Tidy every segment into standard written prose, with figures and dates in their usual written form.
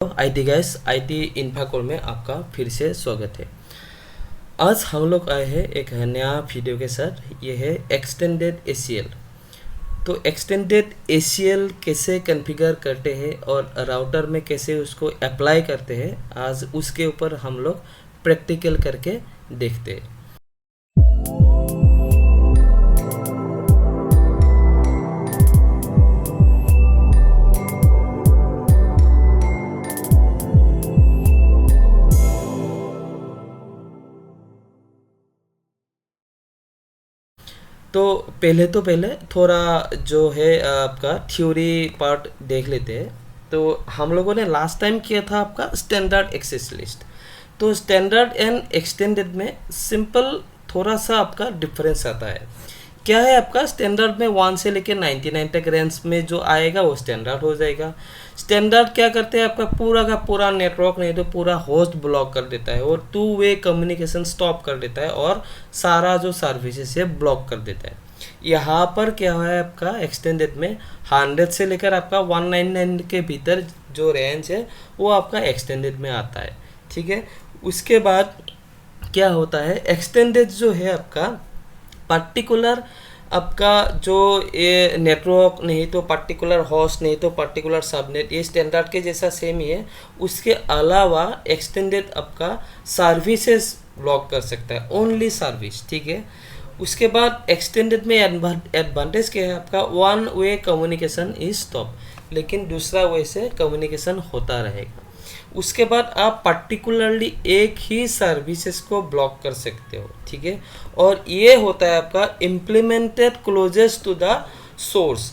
IT gas IT इन्फाकोर में आपका फिर से स्वागत है। आज हम लोग आए हैं एक नया वीडियो के साथ। ये है एक्सटेंडेड एसीएल। तो एक्सटेंडेड एसीएल कैसे कॉन्फ़िगर करते हैं और राउटर में कैसे उसको अप्लाई करते हैं, आज उसके ऊपर हम लोग प्रैक्टिकल करके देखते हैं। तो पहले थोड़ा जो है आपका थ्योरी पार्ट देख लेते हैं। तो हम लोगों ने लास्ट टाइम किया था आपका स्टैंडर्ड एक्सेस लिस्ट। तो स्टैंडर्ड एंड एक्सटेंडेड में सिंपल थोड़ा सा आपका डिफरेंस आता है। क्या है आपका स्टैंडर्ड में 1 से लेकर 99 तक रेंज में जो आएगा वो स्टैंडर्ड हो जाएगा। स्टैंडर्ड क्या करते हैं, आपका पूरा का पूरा नेटवर्क नहीं तो पूरा होस्ट ब्लॉक कर देता है और 2 वे कम्युनिकेशन स्टॉप कर देता है और सारा जो सर्विसेज है ब्लॉक कर देता है। यहाँ पर क्या है आपका एक्सटेंडेड में 100 से लेकर आपका 199 के भीतर जो रेंज है वो आपका एक्सटेंडेड में आता है। ठीक है, उसके बाद क्या होता है, एक्सटेंडेड जो है आपका पर्टिकुलर आपका जो ये नेटवर्क नहीं तो पर्टिकुलर होस्ट नहीं तो पर्टिकुलर सबनेट, ये स्टैंडर्ड के जैसा सेम ही है। उसके अलावा एक्सटेंडेड आपका सर्विसेज ब्लॉक कर सकता है, ओनली सर्विस। ठीक है, उसके बाद एक्सटेंडेड में एडवांटेज क्या है आपका, 1 वे कम्युनिकेशन इज स्टॉप, लेकिन दूसरा वे से कम्युनिकेशन होता रहेगा। उसके बाद आप पर्टिकुलरली एक ही सर्विसेज को ब्लॉक कर सकते हो। ठीक है, और ये होता है आपका implemented closest to the source.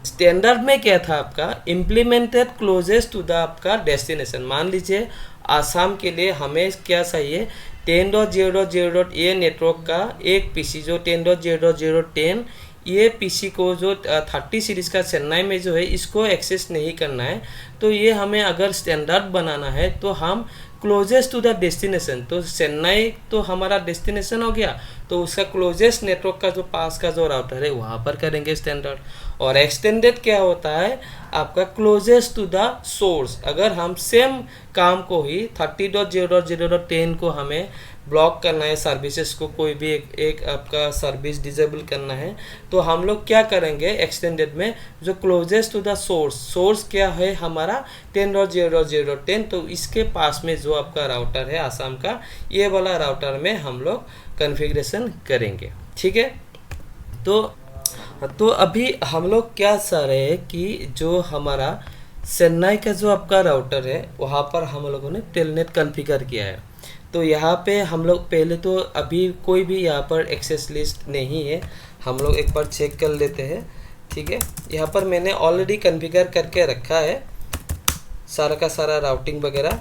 Standard में क्या था आपका, इम्प्लीमेंटेड क्लोजेस्ट टू द आपका डेस्टिनेशन। मान लीजिए आसाम के लिए हमें क्या चाहिए, 10.0.0. ये नेटवर्क का एक पीसी जो 10.0.0.10 ये पीसी को जो 30 सीरीज़ का चेन्नई में जो है इसको एक्सेस नहीं करना है। तो ये हमें अगर स्टैंडर्ड बनाना है तो हम क्लोजेस्ट टू द डेस्टिनेशन, तो चेन्नई तो हमारा डेस्टिनेशन हो गया, तो उसका क्लोजेस्ट नेटवर्क का जो पास का जो राउटर है वहाँ पर करेंगे स्टैंडर्ड। और एक्सटेंडेड क्या होता है आपका क्लोजेस्ट टू द सोर्स। अगर हम सेम काम को ही 30.0.0.10 को हमें ब्लॉक करना है, सर्विसेज को कोई भी एक आपका सर्विस डिजेबल करना है, तो हम लोग क्या करेंगे एक्सटेंडेड में, जो closest to the source, source क्या है हमारा 10.0.0.10, तो इसके पास में जो आपका राउटर है आसाम का, ये वाला राउटर में हम लोग कॉन्फ़िगरेशन करेंगे। ठीक है, तो अभी हम लोग क्या चाह रहे हैं कि जो हमारा चेन्नई का जो आपका राउटर है वहाँ पर हम लोगों ने टेलनेट कॉन्फ़िगर किया है। तो यहाँ पे हम लोग पहले तो अभी कोई भी यहाँ पर एक्सेस लिस्ट नहीं है, हम लोग एक बार चेक कर लेते हैं। ठीक है, यहाँ पर मैंने ऑलरेडी कॉन्फ़िगर करके रखा है सारा का सारा राउटिंग वगैरह,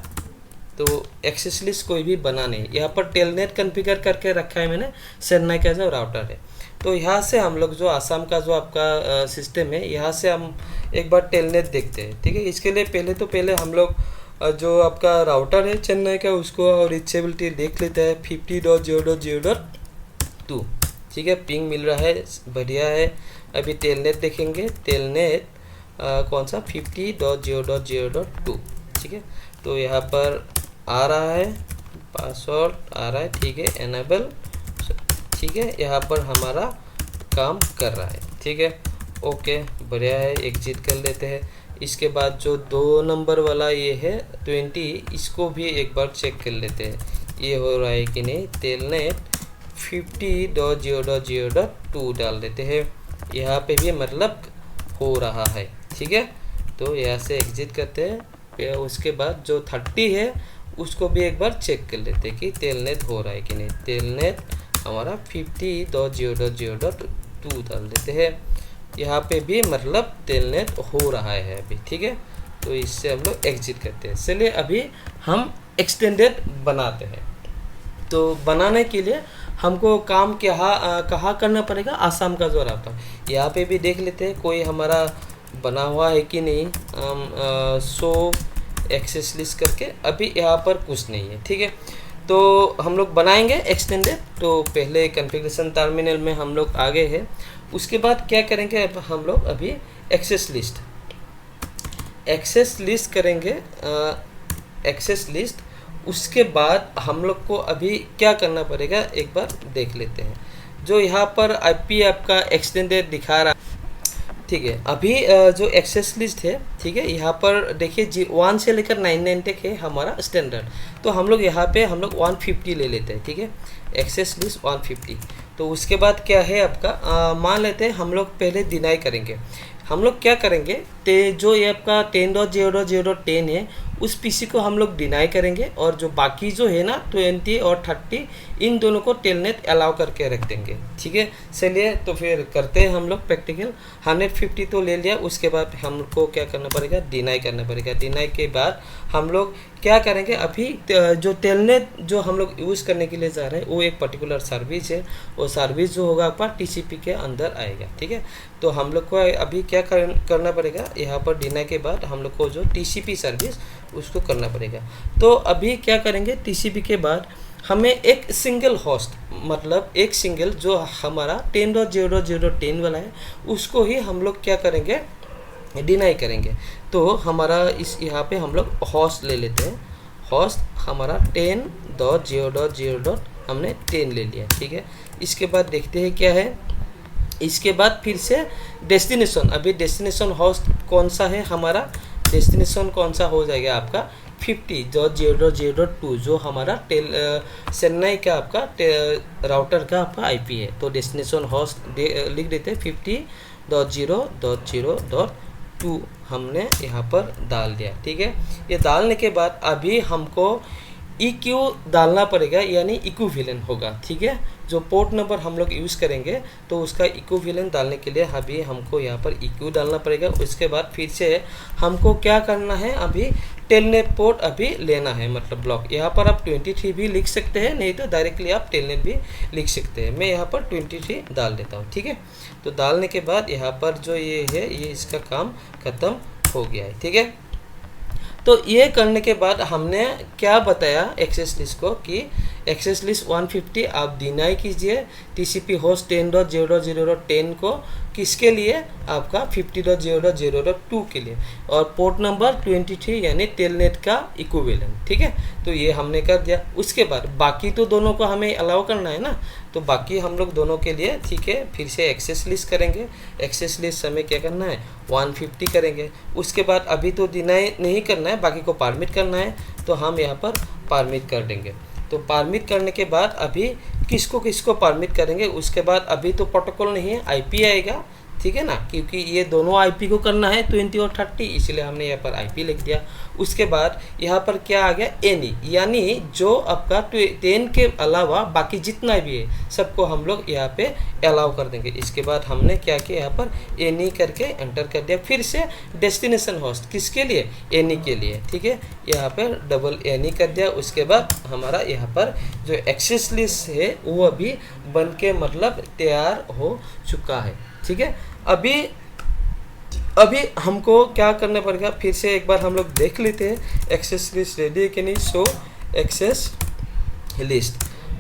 तो एक्सेस लिस्ट कोई भी बना नहीं। यहाँ पर टेलनेट कॉन्फ़िगर करके रखा है मैंने, चेन्नई का जो राउटर है। तो यहाँ से हम लोग जो आसाम का जो आपका सिस्टम है, यहाँ से हम एक बार टेलनेट देखते हैं। ठीक है, इसके लिए पहले हम लोग जो आपका राउटर है चेन्नई का उसको और रीचेबिलिटी देख लेते हैं 50.0.0.2। ठीक है, पिंग मिल रहा है, बढ़िया है। अभी टेलनेट देखेंगे, टेलनेट कौन सा 50.0.0.2। ठीक है, तो यहाँ पर आ रहा है पासवर्ड आ रहा है। ठीक है, एनेबल। ठीक है, यहाँ पर हमारा काम कर रहा है। ठीक है, ओके, बढ़िया है, एग्जिट कर लेते हैं। इसके बाद जो 2 नंबर वाला ये है 20, इसको भी एक बार चेक कर लेते हैं ये हो रहा है कि नहीं। टेलनेट 50.0.0.2 डाल देते हैं, यहाँ पे भी मतलब हो रहा है। ठीक है, तो यहाँ से एग्जिट करते हैं। उसके बाद जो 30 है उसको भी एक बार चेक कर लेते हैं कि टेलनेट हो रहा है कि नहीं। टेलनेट हमारा 50.0.0.2 डाल देते हैं, यहाँ पे भी मतलब टेलनेट हो रहा है अभी। ठीक है, तो इससे हम लोग एग्जिट करते हैं। चलिए अभी हम एक्सटेंडेड बनाते हैं। तो बनाने के लिए हमको काम कहाँ करना पड़ेगा, आसाम का जो राउटर, यहाँ पे भी देख लेते हैं कोई हमारा बना हुआ है कि नहीं। शो एक्सेस लिस्ट करके अभी यहाँ पर कुछ नहीं है। ठीक है, तो हम लोग बनाएंगे एक्सटेंडेड। तो पहले कॉन्फ़िगरेशन टर्मिनल में हम लोग आगे हैं। उसके बाद क्या करेंगे, अब हम लोग अभी एक्सेस लिस्ट करेंगे, एक्सेस लिस्ट। उसके बाद हम लोग को अभी क्या करना पड़ेगा एक बार देख लेते हैं। जो यहाँ पर आईपी आपका एक्सटेंडेड दिखा रहा है, ठीक है। अभी जो एक्सेस लिस्ट है, ठीक है, यहाँ पर देखिए G1 से लेकर 99 तक है हमारा स्टैंडर्ड। तो हम लोग यहाँ पे हम लोग 150 ले लेते हैं, ठीक है, एक्सेस लिस्ट 150। तो उसके बाद क्या है आपका, मान लेते हैं हम लोग पहले डिनाई करेंगे। हम लोग क्या करेंगे, जो ये आपका 10.0.0.10 है उस पीसी को हम लोग डिनाई करेंगे, और जो बाकी जो है ना 20 और 30 इन दोनों को टेलनेट अलाउ करके रख देंगे, ठीक है। चलिए तो फिर करते हैं हम लोग प्रैक्टिकल। 150 तो ले लिया, उसके बाद हमको क्या करना पड़ेगा, डिनाई करना पड़ेगा। डिनाई के बाद हम लोग क्या करेंगे, अभी जो टेलनेट जो हम लोग यूज़ करने के लिए जा रहे हैं वो एक पर्टिकुलर सर्विस है, वो सर्विस जो होगा आपका टीसीपी के अंदर आएगा, ठीक है। तो हम लोग को अभी क्या करना पड़ेगा, यहाँ पर डिनाई के बाद हम लोग को जो टीसीपी सर्विस उसको करना पड़ेगा। तो अभी क्या करेंगे, टीसीपी के बाद हमें एक सिंगल होस्ट, मतलब एक सिंगल जो हमारा 10.0.0.10 वाला है उसको ही हम लोग क्या करेंगे, डिनाई करेंगे। तो हमारा इस यहाँ पे हम लोग होस्ट ले लेते हैं। होस्ट हमारा 10.0.0. हमने 10 ले लिया, ठीक है। इसके बाद देखते हैं क्या है। इसके बाद फिर से डेस्टिनेशन, अभी डेस्टिनेशन होस्ट कौन सा है हमारा, डेस्टिनेशन कौन सा हो जाएगा आपका 50.0.0.2 जो हमारा चेन्नई का आपका राउटर का आपका आईपी है। तो डेस्टिनेशन होस्ट लिख देते हैं 50.0.0.2 हमने यहाँ पर डाल दिया, ठीक है। ये डालने के बाद अभी हमको EQ डालना पड़ेगा, यानी इक्विवेलेंट होगा, ठीक है। जो पोर्ट नंबर हम लोग यूज़ करेंगे तो उसका इक्विवेलेंट डालने के लिए अभी हमको यहाँ पर EQ डालना पड़ेगा। उसके बाद फिर से हमको क्या करना है, अभी टेलनेट पोर्ट अभी लेना है, मतलब ब्लॉक। यहाँ पर आप 23 भी लिख सकते हैं, नहीं तो डायरेक्टली आप टेलनेट भी लिख सकते हैं। मैं यहाँ पर 23 डाल देता हूँ, ठीक है। तो डालने के बाद यहाँ पर जो ये है, ये इसका काम ख़त्म हो गया है, ठीक है। तो ये करने के बाद हमने क्या बताया एक्सेस लिस्ट को, कि एक्सेस लिस्ट 150 आप डिनाई कीजिए टीसीपी होस्ट 10.0.0.10 को, किसके लिए, आपका 50.0.0.2 के लिए, और पोर्ट नंबर 23 यानी टेलनेट का इक्विवेलेंट, ठीक है। तो ये हमने कर दिया। उसके बाद बाकी तो दोनों को हमें अलाउ करना है ना, तो बाकी हम लोग दोनों के लिए, ठीक है, फिर से एक्सेस लिस्ट करेंगे। एक्सेस लिस्ट हमें क्या करना है, 150 करेंगे। उसके बाद अभी तो डिनाई नहीं करना है, बाकी को परमिट करना है, तो हम यहाँ पर परमिट कर देंगे। तो परमिट करने के बाद अभी किसको किसको परमिट करेंगे, उसके बाद अभी तो प्रोटोकॉल नहीं है, आईपी आएगा, ठीक है ना, क्योंकि ये दोनों आईपी को करना है 20 और 30, इसलिए हमने यहाँ पर आईपी लिख दिया। उसके बाद यहाँ पर क्या आ गया, एनी, यानी जो आपका 10 के अलावा बाकी जितना भी है सबको हम लोग यहाँ पे अलाउ कर देंगे। इसके बाद हमने क्या किया, यहाँ पर एनी करके एंटर कर दिया। फिर से डेस्टिनेशन होस्ट किसके लिए, एनी के लिए, ठीक है, यहाँ पर डबल एनी कर दिया। उसके बाद हमारा यहाँ पर जो एक्सेस लिस्ट है वो अभी बन के मतलब तैयार हो चुका है, ठीक है। अभी हमको क्या करना पड़ेगा, फिर से एक बार हम लोग देख लेते हैं एक्सेस लिस्ट रेडी है कि नहीं। सो एक्सेस लिस्ट,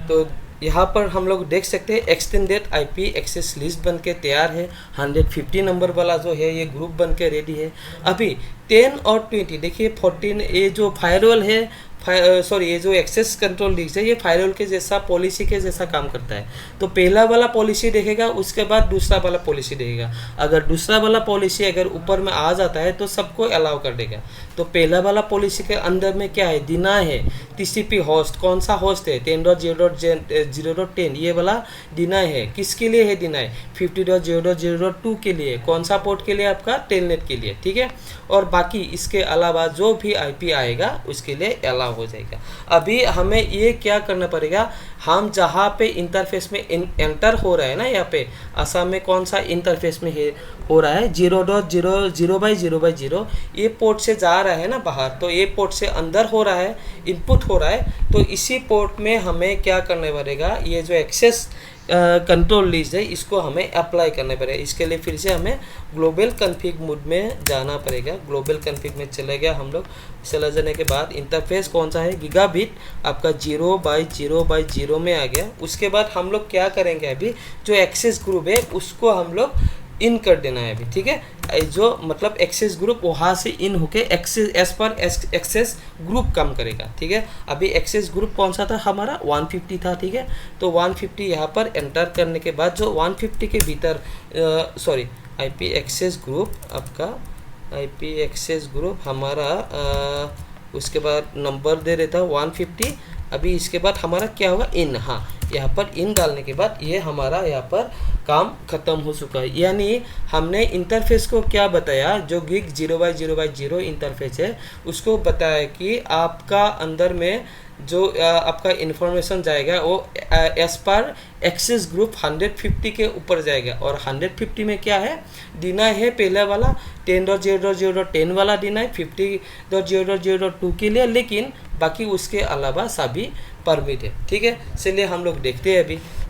तो यहाँ पर हम लोग देख सकते हैं एक्सटेंडेड आईपी एक्सेस लिस्ट बन के तैयार है। 150 नंबर वाला जो है ये ग्रुप बन के रेडी है। अभी 10 और 20 देखिए 14, ये जो फायरवॉल है, सॉरी ये जो एक्सेस कंट्रोल लिस्ट है, ये फायरवॉल के जैसा पॉलिसी के जैसा काम करता है। तो पहला वाला पॉलिसी देखेगा, उसके बाद दूसरा वाला पॉलिसी देखेगा। अगर दूसरा वाला पॉलिसी अगर ऊपर में आ जाता है तो सबको अलाउ कर देगा। तो पहला वाला पॉलिसी के अंदर में क्या है, डिनाई है टीसीपी होस्ट, कौन सा होस्ट है 10.0.0.10, ये वाला डिनाई है। किसके लिए है डिनाई, 50.0.0.2 के लिए, कौन सा पोर्ट के लिए, आपका टेलनेट के लिए, ठीक है। और बाकी इसके अलावा जो भी आईपी आएगा उसके लिए अलाउ हो जाएगा। अभी हमें ये क्या करना पड़ेगा, हम जहाँ पे इंटरफेस में एंटर हो रहा है ना, यहाँ पे असम में कौन सा इंटरफेस में है हो रहा है 0.0/0/0, ये पोर्ट से जा रहा है ना बाहर, तो ये पोर्ट से अंदर हो रहा है, इनपुट हो रहा है। तो इसी पोर्ट में हमें क्या करना पड़ेगा, ये जो एक्सेस कंट्रोल लिस्ट है, इसको हमें अप्लाई करना पड़ेगा। इसके लिए फिर से हमें ग्लोबल कन्फिग मोड में जाना पड़ेगा। ग्लोबल कन्फिग में चले गया हम लोग, चला जाने के बाद इंटरफेस कौन सा है, गीगाबिट आपका 0x0x0 में आ गया। उसके बाद हम लोग क्या करेंगे, अभी जो एक्सेस ग्रुप है उसको हम लोग इन कर देना है अभी, ठीक है। जो मतलब एक्सेस ग्रुप वहाँ से इन होके access as per access group काम करेगा, ठीक है। अभी एक्सेस ग्रुप कौन सा था हमारा, 150 था, ठीक है। तो 150 यहाँ पर एंटर करने के बाद जो 150 के भीतर सॉरी आईपी एक्सेस ग्रुप आपका, आईपी एक्सेस ग्रुप हमारा उसके बाद नंबर दे देता 150। अभी इसके बाद हमारा क्या होगा, इन, हाँ यहाँ पर इन डालने के बाद ये हमारा यहाँ पर काम खत्म हो चुका है। यानी हमने इंटरफेस को क्या बताया, जो गिग 0x0x0 इंटरफेस है उसको बताया कि आपका अंदर में जो आपका इंफॉर्मेशन जाएगा वो एज पर एक्सेस ग्रुप 150 के ऊपर जाएगा। और 150 में क्या है, डिनाई है पहले वाला 10.0.0.10 वाला डिनाई, 50.0.0.2 के लिए, लेकिन बाकी उसके अलावा सभी परमिट है, ठीक है। इसलिए हम लोग देखते हैं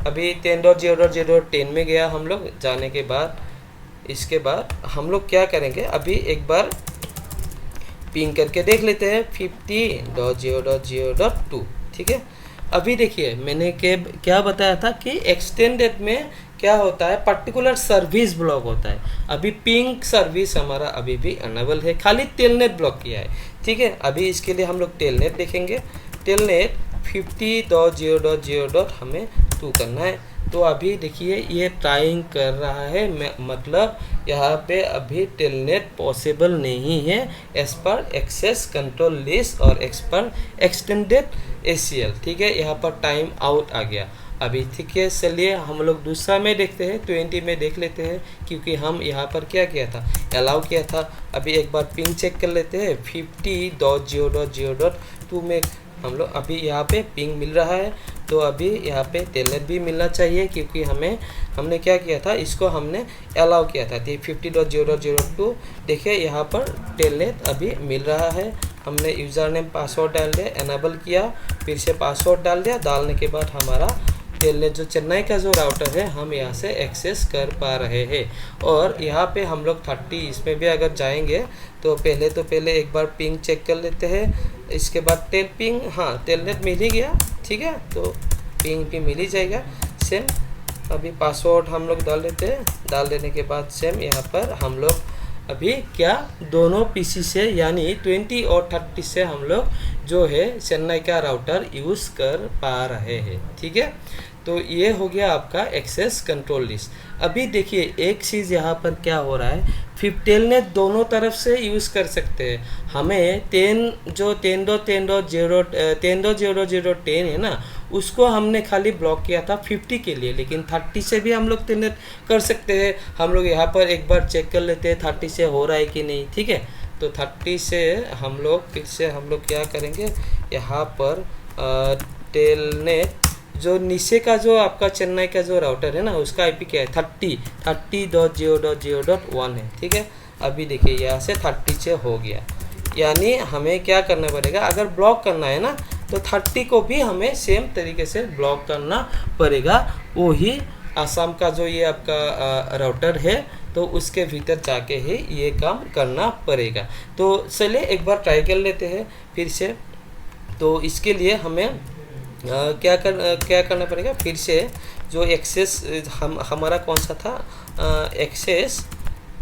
अभी 10.0.0.10 में गया हम लोग, जाने के बाद इसके बाद हम लोग क्या करेंगे, अभी एक बार पिंग करके देख लेते हैं 50.0.0.2, ठीक है। अभी देखिए मैंने क्या बताया था कि एक्सटेंडेड में क्या होता है, पर्टिकुलर सर्विस ब्लॉक होता है। अभी पिंग सर्विस हमारा अभी भी अनेबल है, खाली टेलनेट ब्लॉक किया है, ठीक है। अभी इसके लिए हम लोग टेलनेट देखेंगे। टेलनेट 50.0.0. हमें 2 करना है। तो अभी देखिए ये ट्राइंग कर रहा है, मतलब यहाँ पे अभी टेलनेट पॉसिबल नहीं है as per access control list और एज पर एक्सटेंडेड ACL, ठीक है। यहाँ पर टाइम आउट आ गया अभी, ठीक है। चलिए हम लोग दूसरा में देखते हैं, 20 में देख लेते हैं, क्योंकि हम यहाँ पर क्या किया था, अलाउ किया था। अभी एक बार पिंग चेक कर लेते हैं 50.0.0.2 में हम लोग, अभी यहाँ पे पिंग मिल रहा है। तो अभी यहाँ पे टेलनेट भी मिलना चाहिए, क्योंकि हमने क्या किया था, इसको हमने अलाउ किया था। 50.0.0.2 देखिए यहाँ पर टेलनेट अभी मिल रहा है। हमने यूज़र नेम पासवर्ड डाल दिया, एनेबल किया, फिर से पासवर्ड डाल दिया। डालने के बाद हमारा टेलनेट जो चेन्नई का जो राउटर है हम यहाँ से एक्सेस कर पा रहे हैं। और यहाँ पे हम लोग 30 इसमें भी अगर जाएंगे तो पहले एक बार पिंग चेक कर लेते हैं। इसके बाद पिंग, हाँ टेलनेट मिल ही गया, ठीक है। तो पिंग भी मिल ही जाएगा सेम। अभी पासवर्ड हम लोग डाल देते हैं, डाल देने के बाद सेम यहाँ पर हम लोग अभी क्या दोनों पीसी से यानी 20 और 30 से हम लोग जो है चेन्नई का राउटर यूज़ कर पा रहे हैं, ठीक है। तो ये हो गया आपका एक्सेस कंट्रोल लिस्ट। अभी देखिए एक चीज़ यहाँ पर क्या हो रहा है, टेलनेट दोनों तरफ से यूज़ कर सकते हैं। हमें 10.0.0.10 है ना, उसको हमने खाली ब्लॉक किया था 50 के लिए, लेकिन 30 से भी हम लोग टेलनेट कर सकते हैं। हम लोग यहाँ पर एक बार चेक कर लेते हैं 30 से हो रहा है कि नहीं, ठीक है। तो 30 से हम लोग फिर से हम लोग क्या करेंगे, यहाँ पर टेलनेट जो नीचे का जो आपका चेन्नई का जो राउटर है ना, उसका IP क्या है 30.0.0.1 है, ठीक है। अभी देखिए यहाँ से 30 से हो गया, यानी हमें क्या करना पड़ेगा, अगर ब्लॉक करना है ना तो 30 को भी हमें सेम तरीके से ब्लॉक करना पड़ेगा। वो ही आसाम का जो ये आपका राउटर है तो उसके भीतर जाके ही ये काम करना पड़ेगा। तो चलिए एक बार ट्राई कर लेते हैं फिर से। तो इसके लिए हमें क्या करना पड़ेगा, फिर से जो एक्सेस हमारा कौन सा था,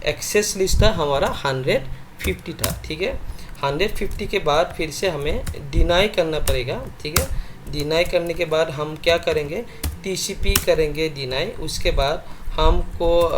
एक्सेस लिस्ट था हमारा 150 था, ठीक है। 150 के बाद फिर से हमें डिनाई करना पड़ेगा, ठीक है। डिनाई करने के बाद हम क्या करेंगे, TCP करेंगे डिनाई। उसके बाद हमको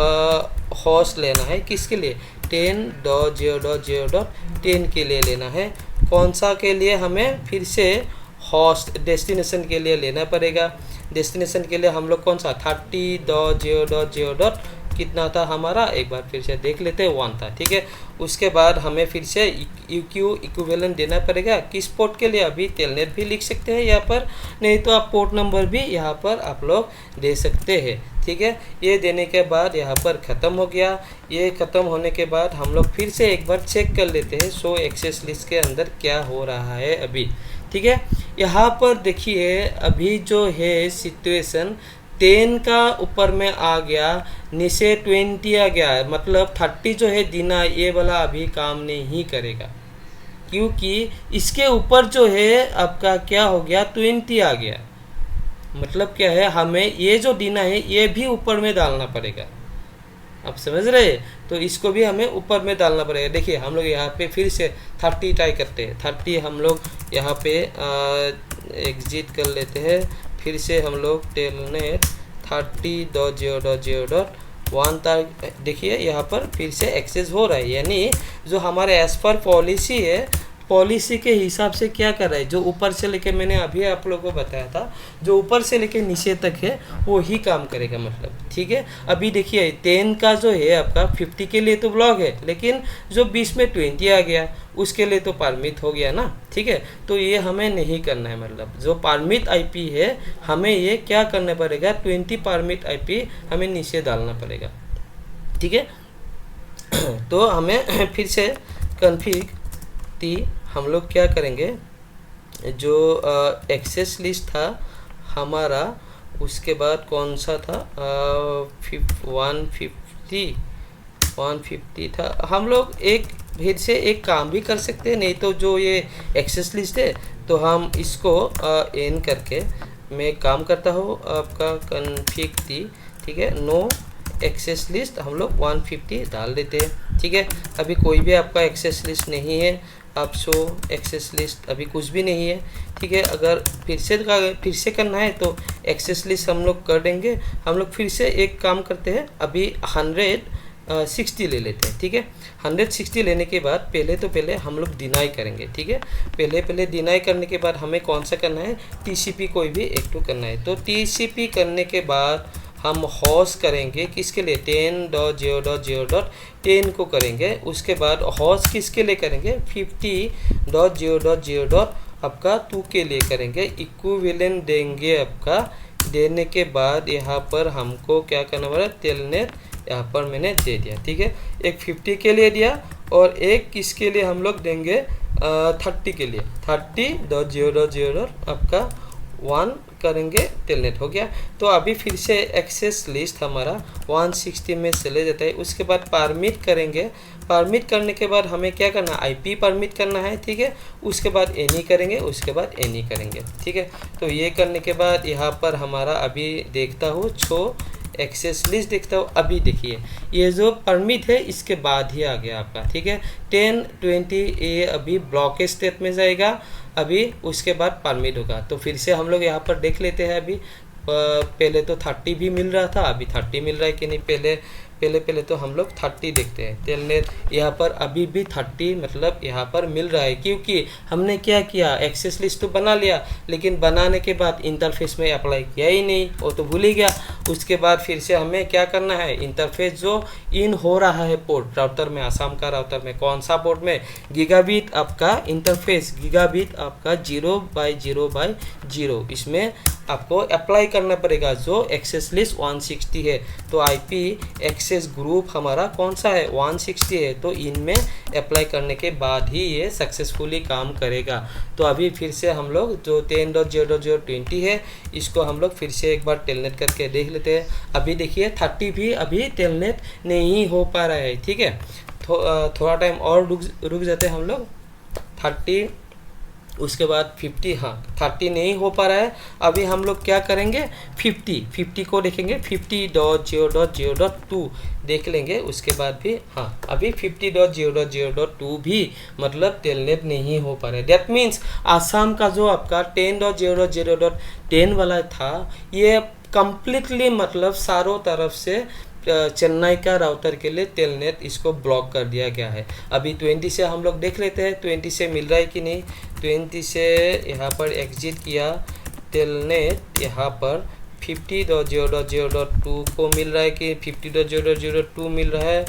होस्ट लेना है, किसके लिए 10.0.0.10 के लिए लेना है। कौन सा के लिए, हमें फिर से होस्ट डेस्टिनेशन के लिए लेना पड़ेगा। डेस्टिनेशन के लिए हम लोग कौन सा 30.0.0. कितना था हमारा, एक बार फिर से देख लेते हैं, 1 था, ठीक है। उसके बाद हमें फिर से UQ इक्विवेलेंट देना पड़ेगा। किस पोर्ट के लिए, अभी टेलनेट भी लिख सकते हैं यहाँ पर, नहीं तो आप पोर्ट नंबर भी यहाँ पर आप लोग दे सकते हैं, ठीक है। ये देने के बाद यहाँ पर ख़त्म हो गया। ये ख़त्म होने के बाद हम लोग फिर से एक बार चेक कर लेते हैं शो एक्सेस लिस्ट के अंदर क्या हो रहा है अभी, ठीक है। यहाँ पर देखिए अभी जो है सिचुएशन 10 का ऊपर में आ गया, नीचे 20 आ गया, मतलब 30 जो है देना, ये वाला अभी काम नहीं करेगा, क्योंकि इसके ऊपर जो है आपका क्या हो गया, 20 आ गया। मतलब क्या है, हमें ये जो देना है ये भी ऊपर में डालना पड़ेगा। आप समझ रहे हैं? तो इसको भी हमें ऊपर में डालना पड़ेगा। देखिए हम लोग यहाँ पे फिर से 30 ट्राई करते हैं। 30 हम लोग यहाँ पे एग्जिट कर लेते हैं। फिर से हम लोग टेलनेट 30.0.0.1 तक, देखिए यहाँ पर फिर से एक्सेस हो रहा है, यानी जो हमारे एज पर पॉलिसी है, पॉलिसी के हिसाब से क्या कर रहा है, जो ऊपर से लेके, मैंने अभी आप लोगों को बताया था, जो ऊपर से लेके नीचे तक है वो ही काम करेगा, मतलब ठीक है। अभी देखिए 10 का जो है आपका 50 के लिए तो ब्लॉक है, लेकिन जो बीच में 20 आ गया उसके लिए तो परमिट हो गया ना, ठीक है। तो ये हमें नहीं करना है, मतलब जो परमिट आईपी है हमें ये क्या करना पड़ेगा, 20 परमिट आईपी हमें नीचे डालना पड़ेगा, ठीक है। तो हमें फिर से कन्फिग हम लोग क्या करेंगे, जो एक्सेस लिस्ट था हमारा, उसके बाद कौन सा था, 150 था। हम लोग एक फिर से एक काम भी कर सकते हैं, नहीं तो जो ये एक्सेस लिस्ट है तो हम इसको एन करके, मैं काम करता हूँ आपका कन्फिग ठीक है, नो एक्सेस लिस्ट हम लोग 150 डाल देते हैं, ठीक है। अभी कोई भी आपका एक्सेस लिस्ट नहीं है, आप शो एक्सेस लिस्ट अभी कुछ भी नहीं है, ठीक है। अगर फिर से करना है तो एक्सेस लिस्ट हम लोग कर देंगे। हम लोग फिर से एक काम करते हैं, अभी 160 ले लेते हैं, ठीक है। 160 लेने के बाद पहले हम लोग डिनाई करेंगे, ठीक है। पहले डिनाई करने के बाद हमें कौन सा करना है, टीसीपी कोई भी एक टू करना है। तो टीसीपी करने के बाद हम होस्ट करेंगे किसके लिए, 10.0.0.10 को करेंगे। उसके बाद होस्ट किसके लिए करेंगे, 50.0.0. आपका 2 के लिए करेंगे। इक्विवेलेंट देंगे आपका, देने के बाद यहाँ पर हमको क्या करना पड़ा, टेलनेट यहाँ पर मैंने दे दिया, ठीक है। एक 50 के लिए दिया और एक किसके लिए हम लोग देंगे, 30 के लिए, 30.0.0. आपका 1 करेंगे, टेलनेट हो गया। तो अभी फिर से एक्सेस लिस्ट हमारा 160 में चले जाता है। उसके बाद परमिट करेंगे, परमिट करने के बाद हमें क्या करना है, आईपी परमिट करना है, ठीक है। उसके बाद एनी करेंगे, उसके बाद एनी करेंगे, ठीक है। तो ये करने के बाद यहाँ पर हमारा अभी देखता हूँ छो एक्सेस लिस्ट देखता हूँ। अभी देखिए ये जो परमिट है इसके बाद ही आ गया आपका, ठीक है। 10-20 ये अभी ब्लॉक स्टेट में जाएगा, अभी उसके बाद परमिट होगा। तो फिर से हम लोग यहाँ पर देख लेते हैं। अभी पहले तो 30 भी मिल रहा था, अभी 30 मिल रहा है कि नहीं, पहले तो हम लोग 30 देखते हैं। टेलनेट यहाँ पर अभी भी 30 मतलब यहाँ पर मिल रहा है, क्योंकि हमने क्या किया, एक्सेस लिस्ट तो बना लिया, लेकिन बनाने के बाद इंटरफेस में अप्लाई किया ही नहीं, वो तो भूल ही गया। उसके बाद फिर से हमें क्या करना है, इंटरफेस जो इन हो रहा है पोर्ट राउटर में, आसाम का राउटर में, कौन सा पोर्ट में, गीगाबिट आपका इंटरफेस, गीगाबिट आपका 0/0/0, इसमें आपको अप्लाई करना पड़ेगा जो एक्सेस लिस्ट 160 है। तो आईपी एक्सेस ग्रुप हमारा कौन सा है, 160 है। तो इनमें अप्लाई करने के बाद ही ये सक्सेसफुली काम करेगा। तो अभी फिर से हम लोग जो 10.0.0.20 है इसको हम लोग फिर से एक बार टेलनेट करके देख लेते हैं। अभी देखिए 30 भी अभी टेलनेट नहीं हो पा रहा है, ठीक है। थोड़ा टाइम और रुक जाते हैं हम लोग। 30 उसके बाद 50, हाँ 30 नहीं हो पा रहा है। अभी हम लोग क्या करेंगे, 50 को देखेंगे, 50.0.0.2 देख लेंगे। उसके बाद भी हाँ अभी 50.0.0.2 भी मतलब टेलनेट नहीं हो पा रहा है। दैट मीन्स आसाम का जो आपका 10.0.0.10 वाला था ये कंप्लीटली मतलब चारों तरफ से चेन्नई का राउटर के लिए टेलनेट इसको ब्लॉक कर दिया गया है। अभी 20 से हम लोग देख लेते हैं 20 से मिल रहा है कि नहीं। 20 से यहाँ पर एग्जिट किया, टेलनेट यहाँ पर 50.0.0.2 को मिल रहा है कि 50.0.0.2 मिल रहा है।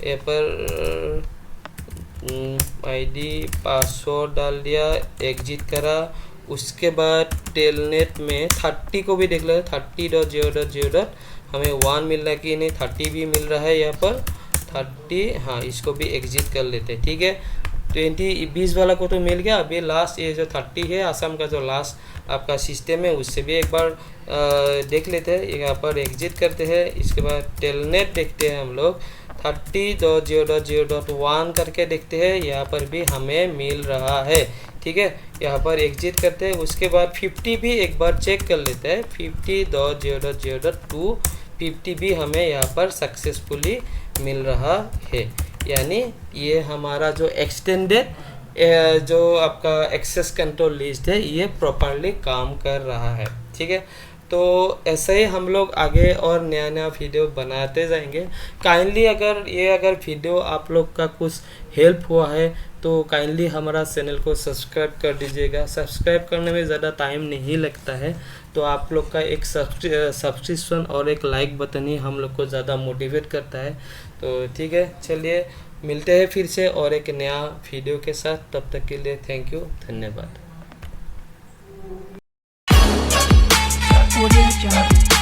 यहाँ पर आईडी पासवर्ड डाल दिया, एग्जिट करा। उसके बाद टेलनेट में 30 को भी देख लो, 30.0.0. हमें 1 मिल रहा है कि नहीं, 30 भी मिल रहा है यहाँ पर 30, हाँ इसको भी एग्जिट कर लेते हैं, ठीक है। 20 वाला को तो मिल गया। अभी लास्ट ये जो 30 है असम का जो लास्ट आपका सिस्टम है उससे भी एक बार देख लेते हैं। यहाँ पर एग्जिट करते हैं, इसके बाद टेलनेट देखते हैं हम लोग 30.0.0.1 करके देखते हैं, यहाँ पर भी हमें मिल रहा है। ठीक है, यहाँ पर एग्जिट करते हैं। उसके बाद 50 भी एक बार चेक कर लेते हैं, 50.0.0.2 50 भी हमें यहाँ पर सक्सेसफुली मिल रहा है। यानी ये हमारा जो एक्सटेंडेड जो आपका एक्सेस कंट्रोल लिस्ट है ये प्रॉपरली काम कर रहा है। ठीक है, तो ऐसे ही हम लोग आगे और नया नया वीडियो बनाते जाएंगे। काइंडली अगर वीडियो आप लोग का कुछ हेल्प हुआ है तो काइंडली हमारा चैनल को सब्सक्राइब कर दीजिएगा। सब्सक्राइब करने में ज़्यादा टाइम नहीं लगता है, तो आप लोग का एक सब्सक्रिप्शन और एक लाइक बटन ही हम लोग को ज़्यादा मोटिवेट करता है। तो ठीक है, चलिए मिलते हैं फिर से और एक नया वीडियो के साथ। तब तक के लिए थैंक यू, धन्यवाद। Audio Jungle.